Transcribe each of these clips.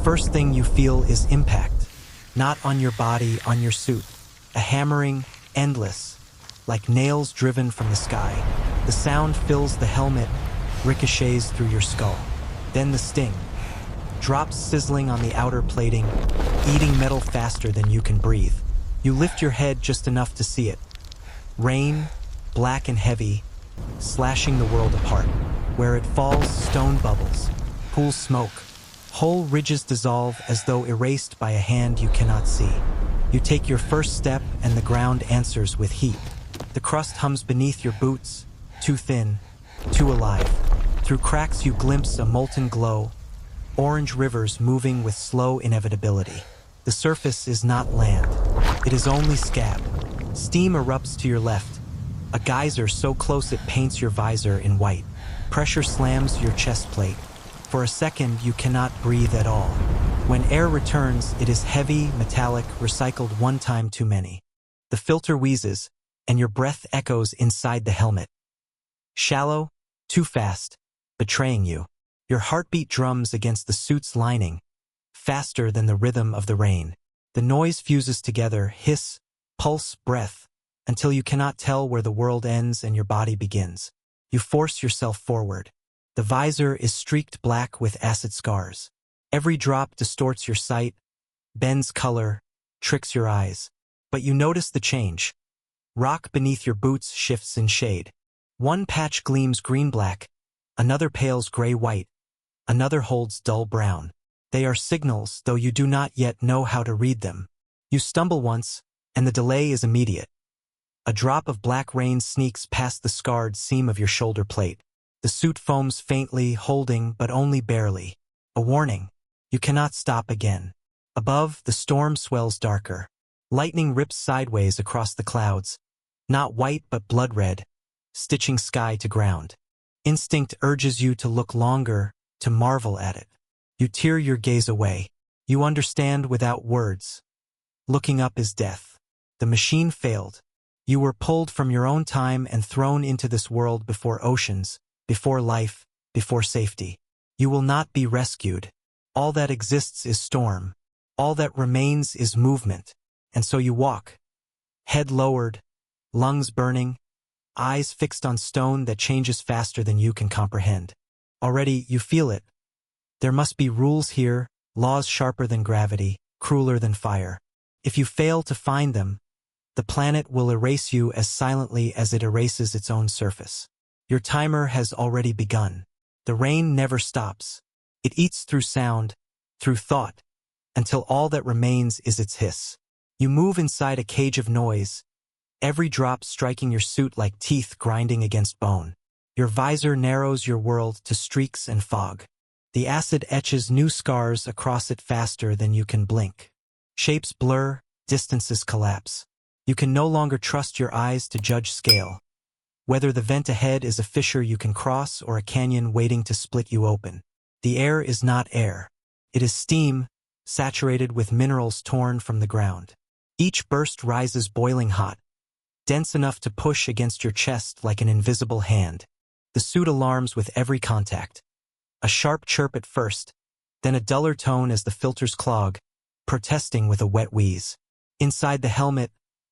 first thing you feel is impact. Not on your body, on your suit. A hammering, endless, like nails driven from the sky. The sound fills the helmet, ricochets through your skull. Then the sting. Drops sizzling on the outer plating, eating metal faster than you can breathe. You lift your head just enough to see it. Rain, black and heavy, slashing the world apart. Where it falls, stone bubbles, pools smoke. Whole ridges dissolve as though erased by a hand you cannot see. You take your first step and the ground answers with heat. The crust hums beneath your boots, too thin, too alive. Through cracks you glimpse a molten glow, orange rivers moving with slow inevitability. The surface is not land. It is only scab. Steam erupts to your left, a geyser so close it paints your visor in white. Pressure slams your chest plate. For a second, you cannot breathe at all. When air returns, it is heavy, metallic, recycled one time too many. The filter wheezes, and your breath echoes inside the helmet. Shallow, too fast, betraying you. Your heartbeat drums against the suit's lining, faster than the rhythm of the rain. The noise fuses together, hiss, pulse, breath, until you cannot tell where the world ends and your body begins. You force yourself forward. The visor is streaked black with acid scars. Every drop distorts your sight, bends color, tricks your eyes. But you notice the change. Rock beneath your boots shifts in shade. One patch gleams green-black, another pales gray-white, another holds dull brown. They are signals, though you do not yet know how to read them. You stumble once, and the delay is immediate. A drop of black rain sneaks past the scarred seam of your shoulder plate. The suit foams faintly, holding, but only barely. A warning. You cannot stop again. Above, the storm swells darker. Lightning rips sideways across the clouds. Not white, but blood red, stitching sky to ground. Instinct urges you to look longer, to marvel at it. You tear your gaze away. You understand without words. Looking up is death. The machine failed. You were pulled from your own time and thrown into this world before oceans, before life, before safety. You will not be rescued. All that exists is storm. All that remains is movement. And so you walk. Head lowered, lungs burning, eyes fixed on stone that changes faster than you can comprehend. Already you feel it. There must be rules here, laws sharper than gravity, crueler than fire. If you fail to find them, the planet will erase you as silently as it erases its own surface. Your timer has already begun. The rain never stops. It eats through sound, through thought, until all that remains is its hiss. You move inside a cage of noise, every drop striking your suit like teeth grinding against bone. Your visor narrows your world to streaks and fog. The acid etches new scars across it faster than you can blink. Shapes blur, distances collapse. You can no longer trust your eyes to judge scale. Whether the vent ahead is a fissure you can cross or a canyon waiting to split you open. The air is not air. It is steam, saturated with minerals torn from the ground. Each burst rises boiling hot, dense enough to push against your chest like an invisible hand. The suit alarms with every contact. A sharp chirp at first, then a duller tone as the filters clog, protesting with a wet wheeze. Inside the helmet,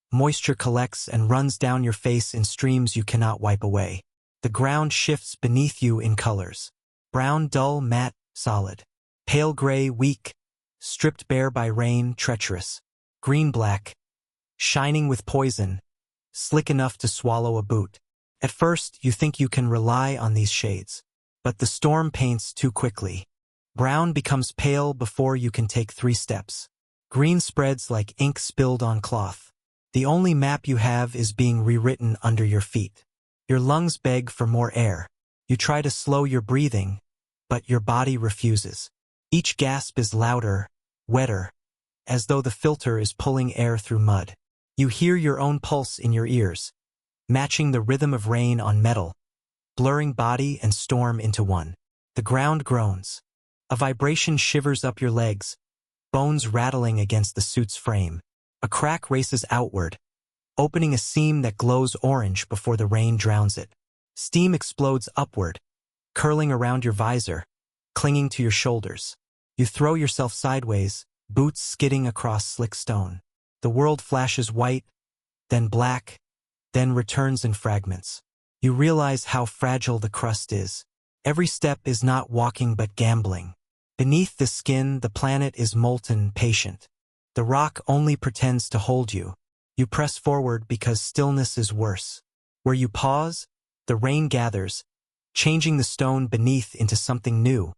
moisture collects and runs down your face in streams you cannot wipe away. The ground shifts beneath you in colors. Brown, dull, matte, solid. Pale gray, weak, stripped bare by rain, treacherous. Green-black, shining with poison, slick enough to swallow a boot. At first, you think you can rely on these shades. But the storm paints too quickly. Brown becomes pale before you can take 3 steps. Green spreads like ink spilled on cloth. The only map you have is being rewritten under your feet. Your lungs beg for more air. You try to slow your breathing, but your body refuses. Each gasp is louder, wetter, as though the filter is pulling air through mud. You hear your own pulse in your ears, matching the rhythm of rain on metal, blurring body and storm into one. The ground groans. A vibration shivers up your legs, bones rattling against the suit's frame. A crack races outward, opening a seam that glows orange before the rain drowns it. Steam explodes upward, curling around your visor, clinging to your shoulders. You throw yourself sideways, boots skidding across slick stone. The world flashes white, then black, then returns in fragments. You realize how fragile the crust is. Every step is not walking but gambling. Beneath the skin, the planet is molten, patient. The rock only pretends to hold you. You press forward because stillness is worse. Where you pause, the rain gathers, changing the stone beneath into something new,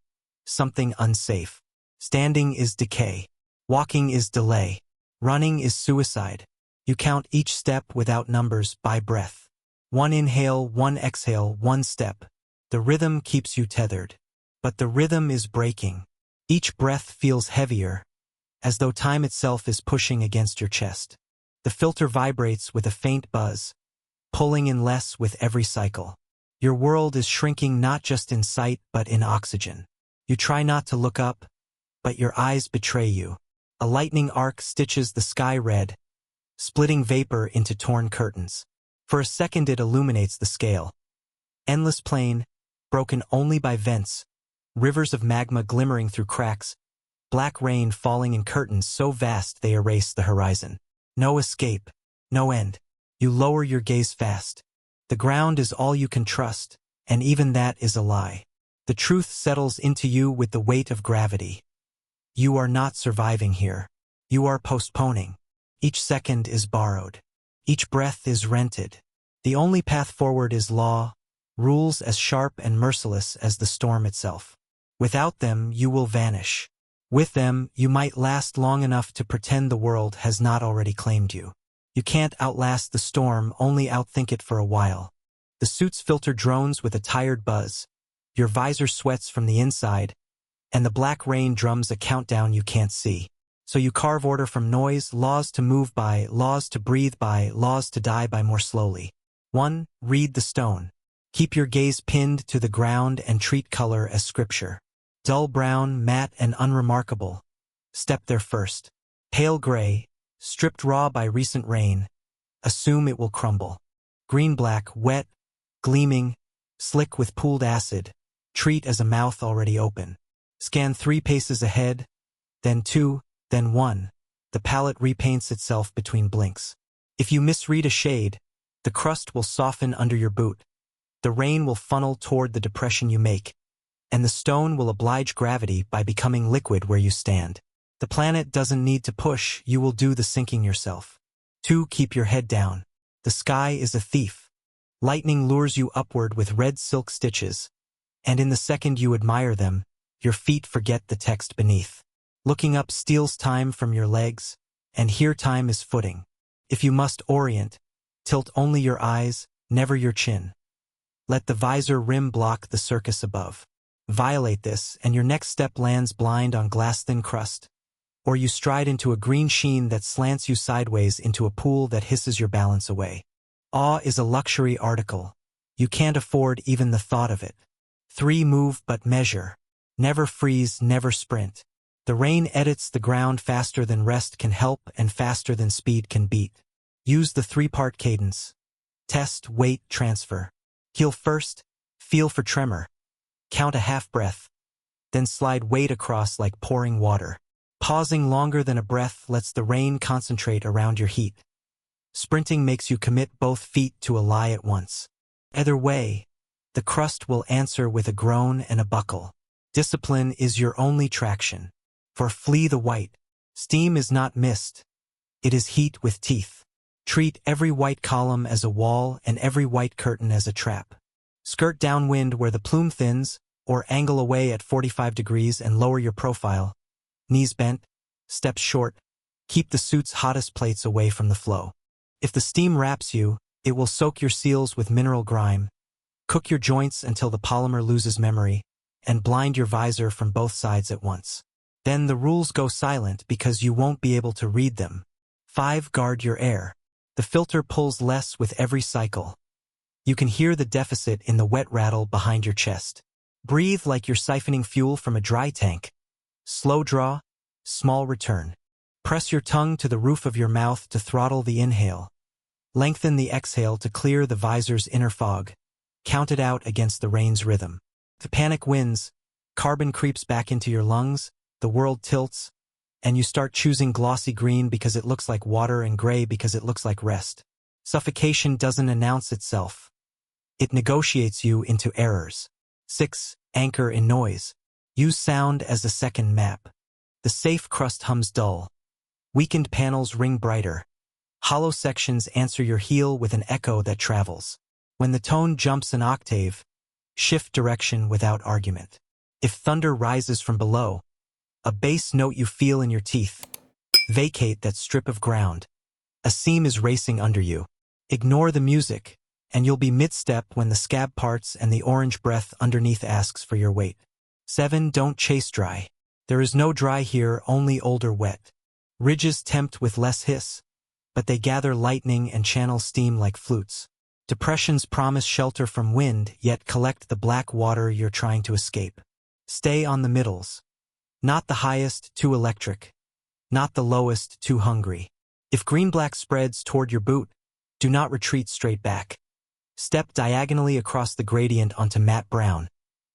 something unsafe. Standing is decay. Walking is delay. Running is suicide. You count each step without numbers, by breath. One inhale, one exhale, one step. The rhythm keeps you tethered. But the rhythm is breaking. Each breath feels heavier, as though time itself is pushing against your chest. The filter vibrates with a faint buzz, pulling in less with every cycle. Your world is shrinking not just in sight but in oxygen. You try not to look up, but your eyes betray you. A lightning arc stitches the sky red, splitting vapor into torn curtains. For a second it illuminates the scale. Endless plain, broken only by vents, rivers of magma glimmering through cracks, black rain falling in curtains so vast they erase the horizon. No escape, no end. You lower your gaze fast. The ground is all you can trust, and even that is a lie. The truth settles into you with the weight of gravity. You are not surviving here. You are postponing. Each second is borrowed. Each breath is rented. The only path forward is law, rules as sharp and merciless as the storm itself. Without them, you will vanish. With them, you might last long enough to pretend the world has not already claimed you. You can't outlast the storm, only outthink it for a while. The suit's filter drones with a tired buzz. Your visor sweats from the inside, and the black rain drums a countdown you can't see. So you carve order from noise, laws to move by, laws to breathe by, laws to die by more slowly. 1. Read the stone. Keep your gaze pinned to the ground and treat color as scripture. Dull brown, matte and unremarkable. Step there first. Pale gray, stripped raw by recent rain. Assume it will crumble. Green-black, wet, gleaming, slick with pooled acid. Treat as a mouth already open. Scan 3 paces ahead, then 2, then 1. The palette repaints itself between blinks. If you misread a shade, the crust will soften under your boot. The rain will funnel toward the depression you make, and the stone will oblige gravity by becoming liquid where you stand. The planet doesn't need to push, you will do the sinking yourself. 2. Keep your head down. The sky is a thief. Lightning lures you upward with red silk stitches, and in the second you admire them, your feet forget the text beneath. Looking up steals time from your legs, and here time is footing. If you must orient, tilt only your eyes, never your chin. Let the visor rim block the circus above. Violate this, and your next step lands blind on glass-thin crust. Or you stride into a green sheen that slants you sideways into a pool that hisses your balance away. Awe is a luxury article. You can't afford even the thought of it. 3. Move but measure. Never freeze, never sprint. The rain edits the ground faster than rest can help and faster than speed can beat. Use the 3-part cadence. Test, wait, transfer. Heel first, feel for tremor. Count a half breath. Then slide weight across like pouring water. Pausing longer than a breath lets the rain concentrate around your heat. Sprinting makes you commit both feet to a lie at once. Either way, the crust will answer with a groan and a buckle. Discipline is your only traction. For flee the white. Steam is not mist. It is heat with teeth. Treat every white column as a wall and every white curtain as a trap. Skirt downwind where the plume thins, or angle away at 45 degrees and lower your profile. Knees bent, steps short. Keep the suit's hottest plates away from the flow. If the steam wraps you, it will soak your seals with mineral grime. Cook your joints until the polymer loses memory, and blind your visor from both sides at once. Then the rules go silent because you won't be able to read them. 5. Guard your air. The filter pulls less with every cycle. You can hear the deficit in the wet rattle behind your chest. Breathe like you're siphoning fuel from a dry tank. Slow draw, small return. Press your tongue to the roof of your mouth to throttle the inhale. Lengthen the exhale to clear the visor's inner fog. Count it out against the rain's rhythm. The panic wins. Carbon creeps back into your lungs, the world tilts, and you start choosing glossy green because it looks like water and gray because it looks like rest. Suffocation doesn't announce itself. It negotiates you into errors. 6. Anchor in noise. Use sound as a second map. The safe crust hums dull. Weakened panels ring brighter. Hollow sections answer your heel with an echo that travels. When the tone jumps an octave, shift direction without argument. If thunder rises from below, a bass note you feel in your teeth, vacate that strip of ground. A seam is racing under you. Ignore the music, and you'll be mid-step when the scab parts and the orange breath underneath asks for your weight. 7. Don't chase dry. There is no dry here, only older wet. Ridges tempt with less hiss, but they gather lightning and channel steam like flutes. Depressions promise shelter from wind, yet collect the black water you're trying to escape. Stay on the middles. Not the highest, too electric. Not the lowest, too hungry. If green-black spreads toward your boot, do not retreat straight back. Step diagonally across the gradient onto matte brown,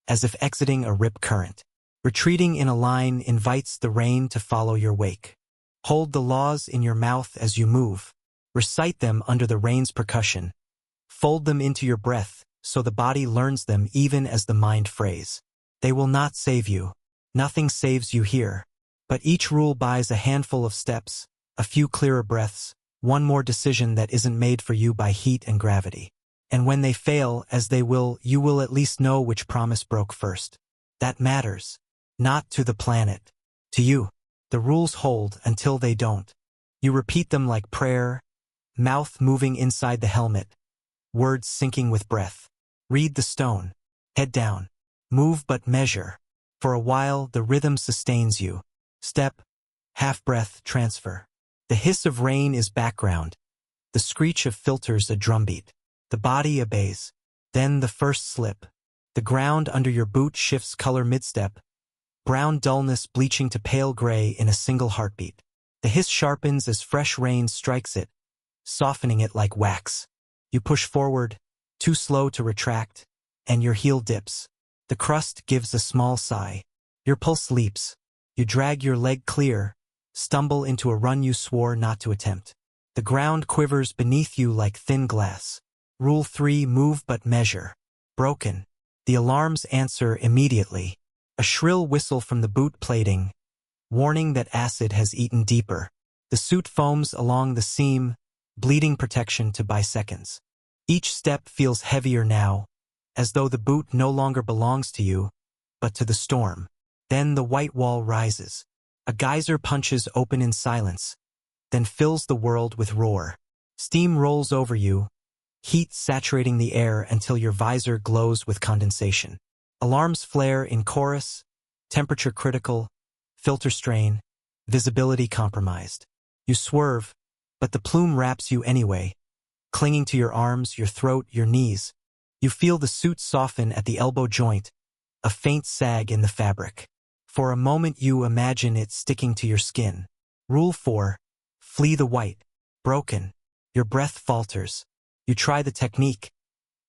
as if exiting a rip current. Retreating in a line invites the rain to follow your wake. Hold the laws in your mouth as you move. Recite them under the rain's percussion. Fold them into your breath so the body learns them even as the mind frays. They will not save you. Nothing saves you here. But each rule buys a handful of steps, a few clearer breaths, one more decision that isn't made for you by heat and gravity. And when they fail, as they will, you will at least know which promise broke first. That matters. Not to the planet. To you. The rules hold until they don't. You repeat them like prayer, mouth moving inside the helmet, words syncing with breath. Read the stone. Head down. Move but measure. For a while, the rhythm sustains you. Step, half-breath, transfer. The hiss of rain is background. The screech of filters a drumbeat. The body obeys. Then the first slip. The ground under your boot shifts color mid-step. Brown dullness bleaching to pale gray in a single heartbeat. The hiss sharpens as fresh rain strikes it, softening it like wax. You push forward, too slow to retract, and your heel dips. The crust gives a small sigh. Your pulse leaps. You drag your leg clear, stumble into a run you swore not to attempt. The ground quivers beneath you like thin glass. Rule 3. Move but measure. Broken. The alarms answer immediately. A shrill whistle from the boot plating, warning that acid has eaten deeper. The suit foams along the seam, bleeding protection to buy seconds. Each step feels heavier now, as though the boot no longer belongs to you, but to the storm. Then the white wall rises. A geyser punches open in silence, then fills the world with roar. Steam rolls over you, heat saturating the air until your visor glows with condensation. Alarms flare in chorus, temperature critical, filter strain, visibility compromised. You swerve, but the plume wraps you anyway, clinging to your arms, your throat, your knees. You feel the suit soften at the elbow joint, a faint sag in the fabric. For a moment you imagine it sticking to your skin. Rule 4. Flee the white. Broken. Your breath falters. You try the technique.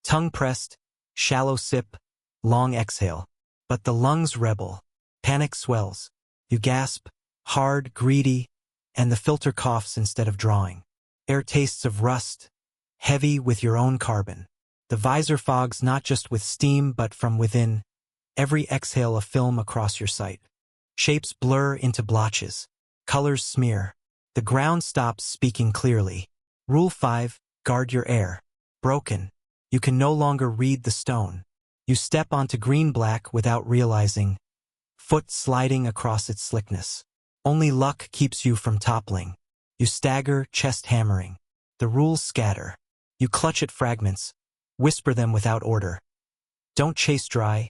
Tongue pressed, shallow sip, long exhale. But the lungs rebel. Panic swells. You gasp, hard, greedy, and the filter coughs instead of drawing. Air tastes of rust, heavy with your own carbon. The visor fogs not just with steam but from within, every exhale a film across your sight. Shapes blur into blotches. Colors smear. The ground stops speaking clearly. Rule 5. Guard your air. Broken. You can no longer read the stone. You step onto green-black without realizing, foot sliding across its slickness. Only luck keeps you from toppling. You stagger, chest hammering. The rules scatter. You clutch at fragments, whisper them without order. Don't chase dry.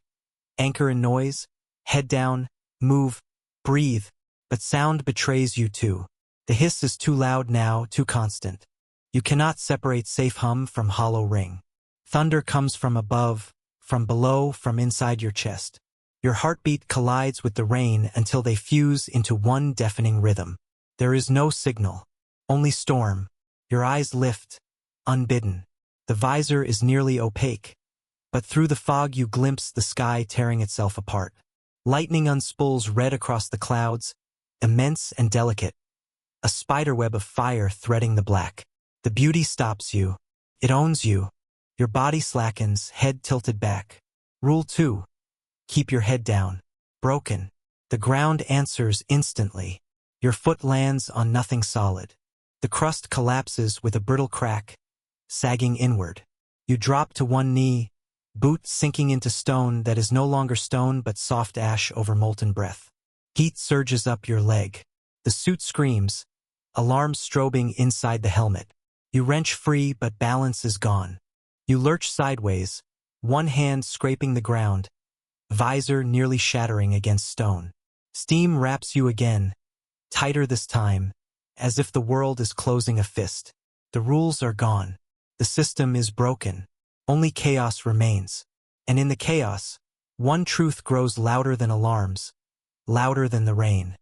Anchor in noise. Head down. Move. Breathe. But sound betrays you too. The hiss is too loud now, too constant. You cannot separate safe hum from hollow ring. Thunder comes from above, from below, from inside your chest. Your heartbeat collides with the rain until they fuse into one deafening rhythm. There is no signal, only storm. Your eyes lift, unbidden. The visor is nearly opaque, but through the fog you glimpse the sky tearing itself apart. Lightning unspools red across the clouds, immense and delicate, a spiderweb of fire threading the black. The beauty stops you. It owns you. Your body slackens, head tilted back. Rule 2. Keep your head down. Broken. The ground answers instantly. Your foot lands on nothing solid. The crust collapses with a brittle crack, sagging inward. You drop to one knee, boot sinking into stone that is no longer stone but soft ash over molten breath. Heat surges up your leg. The suit screams, alarms strobing inside the helmet. You wrench free but balance is gone. You lurch sideways, one hand scraping the ground, visor nearly shattering against stone. Steam wraps you again, tighter this time, as if the world is closing a fist. The rules are gone. The system is broken. Only chaos remains. And in the chaos, one truth grows louder than alarms, louder than the rain.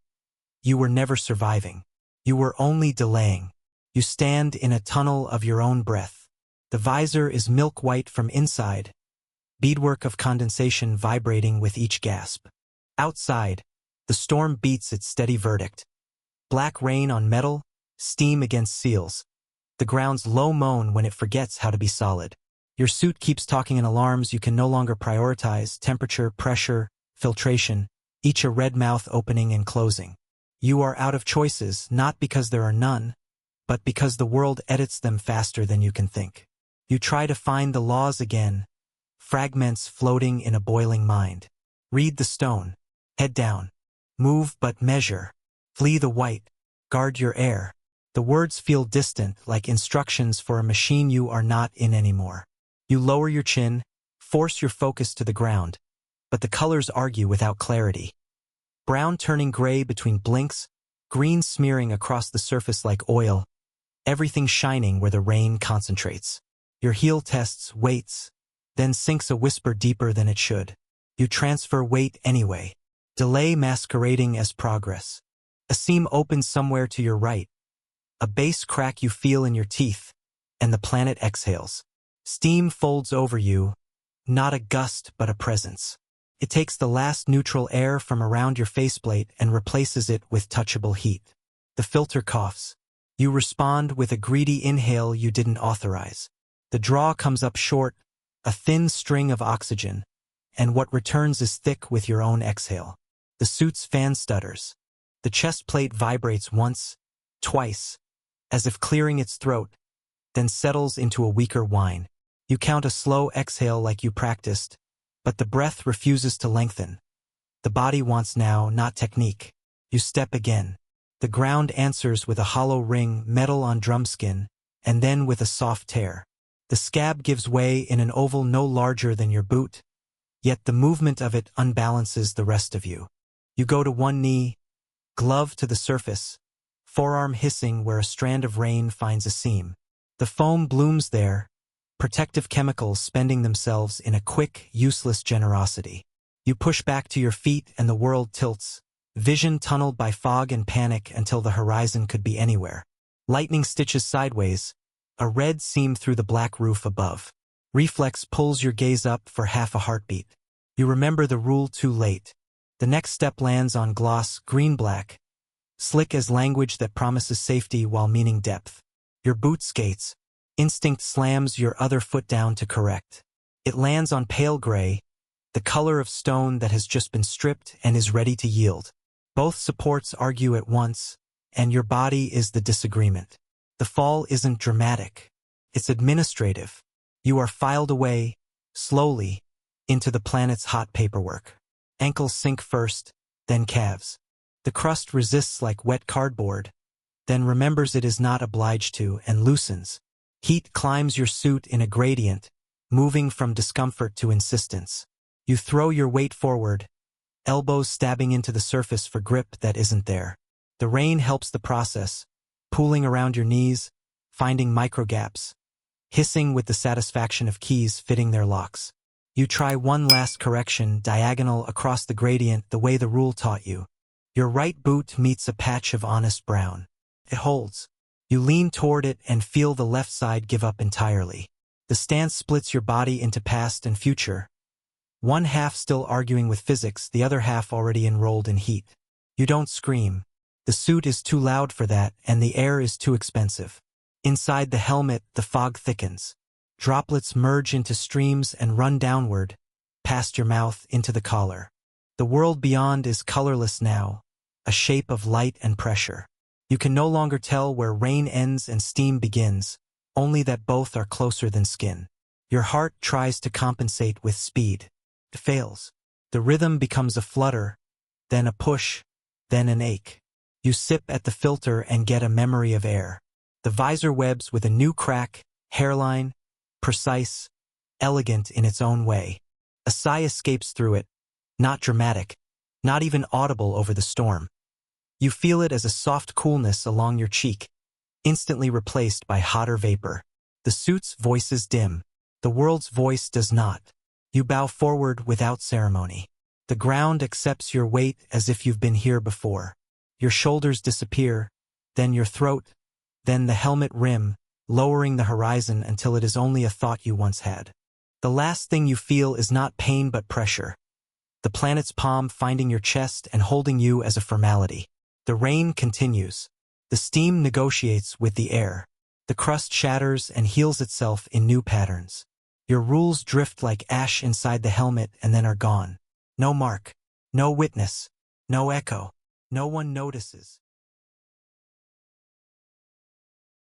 You were never surviving. You were only delaying. You stand in a tunnel of your own breath. The visor is milk white from inside, beadwork of condensation vibrating with each gasp. Outside, the storm beats its steady verdict. Black rain on metal, steam against seals. The ground's low moan when it forgets how to be solid. Your suit keeps talking in alarms you can no longer prioritize: temperature, pressure, filtration, each a red mouth opening and closing. You are out of choices, not because there are none, but because the world edits them faster than you can think. You try to find the laws again, fragments floating in a boiling mind. Read the stone. Head down. Move but measure. Flee the white. Guard your air. The words feel distant, like instructions for a machine you are not in anymore. You lower your chin, force your focus to the ground, but the colors argue without clarity. Brown turning gray between blinks, green smearing across the surface like oil, everything shining where the rain concentrates. Your heel tests, waits, then sinks a whisper deeper than it should. You transfer weight anyway. Delay masquerading as progress. A seam opens somewhere to your right. A base crack you feel in your teeth, and the planet exhales. Steam folds over you, not a gust but a presence. It takes the last neutral air from around your faceplate and replaces it with touchable heat. The filter coughs. You respond with a greedy inhale you didn't authorize. The draw comes up short, a thin string of oxygen, and what returns is thick with your own exhale. The suit's fan stutters. The chest plate vibrates once, twice, as if clearing its throat, then settles into a weaker whine. You count a slow exhale like you practiced, but the breath refuses to lengthen. The body wants now, not technique. You step again. The ground answers with a hollow ring, metal on drumskin, and then with a soft tear. The scab gives way in an oval no larger than your boot, yet the movement of it unbalances the rest of you. You go to one knee, glove to the surface, forearm hissing where a strand of rain finds a seam. The foam blooms there, protective chemicals spending themselves in a quick, useless generosity. You push back to your feet and the world tilts, vision tunneled by fog and panic until the horizon could be anywhere. Lightning stitches sideways, a red seam through the black roof above. Reflex pulls your gaze up for half a heartbeat. You remember the rule too late. The next step lands on gloss, green-black, slick as language that promises safety while meaning depth. Your boot skates. Instinct slams your other foot down to correct. It lands on pale gray, the color of stone that has just been stripped and is ready to yield. Both supports argue at once, and your body is the disagreement. The fall isn't dramatic. It's administrative. You are filed away, slowly, into the planet's hot paperwork. Ankles sink first, then calves. The crust resists like wet cardboard, then remembers it is not obliged to and loosens. Heat climbs your suit in a gradient, moving from discomfort to insistence. You throw your weight forward, elbows stabbing into the surface for grip that isn't there. The rain helps the process, pooling around your knees, finding microgaps, hissing with the satisfaction of keys fitting their locks. You try one last correction, diagonal across the gradient the way the rule taught you. Your right boot meets a patch of honest brown. It holds. You lean toward it and feel the left side give up entirely. The stance splits your body into past and future, One half still arguing with physics, the other half already enrolled in heat. You don't scream. The suit is too loud for that, and the air is too expensive. Inside the helmet, the fog thickens. Droplets merge into streams and run downward, past your mouth into the collar. The world beyond is colorless now, a shape of light and pressure. You can no longer tell where rain ends and steam begins, only that both are closer than skin. Your heart tries to compensate with speed. It fails. The rhythm becomes a flutter, then a push, then an ache. You sip at the filter and get a memory of air. The visor webs with a new crack, hairline, precise, elegant in its own way. A sigh escapes through it, not dramatic, not even audible over the storm. You feel it as a soft coolness along your cheek, instantly replaced by hotter vapor. The suit's voices dim. The world's voice does not. You bow forward without ceremony. The ground accepts your weight as if you've been here before. Your shoulders disappear, then your throat, then the helmet rim, lowering the horizon until it is only a thought you once had. The last thing you feel is not pain but pressure. The planet's palm finding your chest and holding you as a formality. The rain continues. The steam negotiates with the air. The crust shatters and heals itself in new patterns. Your rules drift like ash inside the helmet and then are gone. No mark, no witness, no echo. No one notices.